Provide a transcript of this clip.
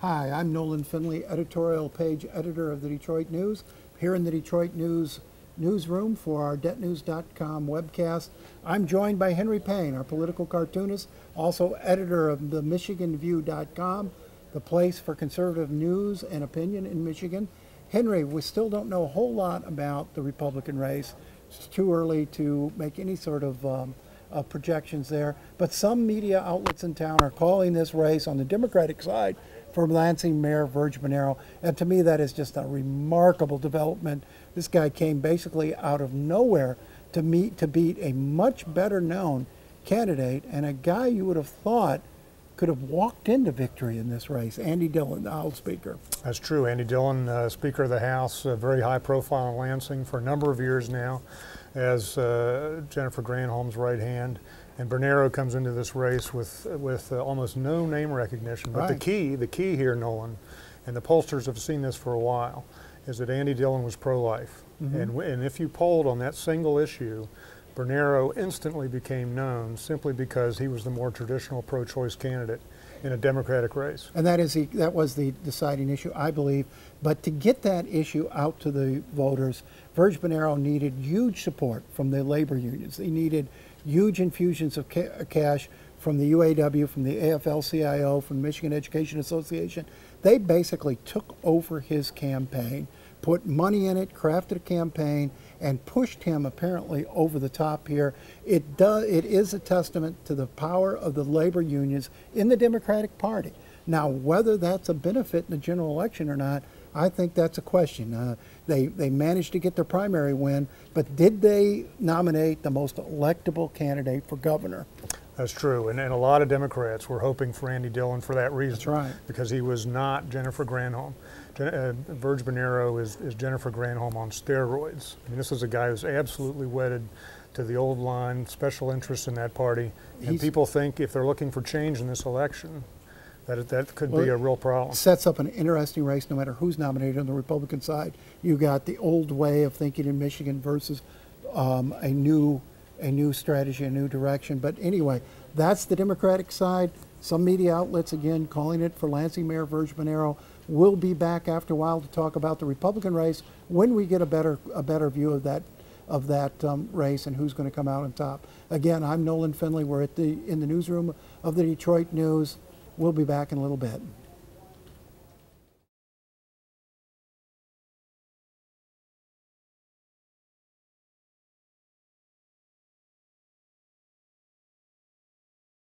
Hi, I'm Nolan Finley, editorial page editor of the Detroit News, here in the Detroit News newsroom for our DebtNews.com webcast. I'm joined by Henry Payne, our political cartoonist, also editor of the MichiganView.com, the place for conservative news and opinion in Michigan. Henry, we still don't know a whole lot about the Republican race. It's too early to make any sort of projections there, but some media outlets in town are calling this race on the Democratic side for Lansing Mayor Verge Bonero, and to me that is just a remarkable development. This guy came basically out of nowhere to beat a much better known candidate and a guy you would have thought could have walked into victory in this race, Andy Dillon, the House Speaker. That's true. Andy Dillon, Speaker of the House, very high profile in Lansing for a number of years now as Jennifer Granholm's right hand. And Bonero comes into this race with almost no name recognition. But right. the key here, Nolan, and the pollsters have seen this for a while, is that Andy Dillon was pro-life. Mm-hmm. And if you polled on that single issue, Bonero instantly became known simply because he was the more traditional pro-choice candidate in a Democratic race. And that was the deciding issue, I believe. But to get that issue out to the voters, Verge Bonero needed huge support from the labor unions. He needed huge infusions of cash from the UAW, from the AFL-CIO, from the Michigan Education Association. They basically took over his campaign, put money in it, crafted a campaign, and pushed him apparently over the top here. It is a testament to the power of the labor unions in the Democratic Party. Now, whether that's a benefit in the general election or not, I think that's a question. They managed to get their primary win, but did they nominate the most electable candidate for governor? That's true, and a lot of Democrats were hoping for Andy Dillon for that reason. That's right. Because he was not Jennifer Granholm. Verge Bonero is Jennifer Granholm on steroids. I mean, this is a guy who's absolutely wedded to the old line, special interests in that party, and people think if they're looking for change in this election, that could be a real problem. It sets up an interesting race no matter who's nominated on the Republican side. You got the old way of thinking in Michigan versus a new strategy, a new direction. But anyway, that's the Democratic side. Some media outlets, again, calling it for Lansing Mayor Verge Bonero. We'll be back after a while to talk about the Republican race when we get a better view of that race and who's going to come out on top. Again, I'm Nolan Finley. We're in the newsroom of the Detroit News. We'll be back in a little bit.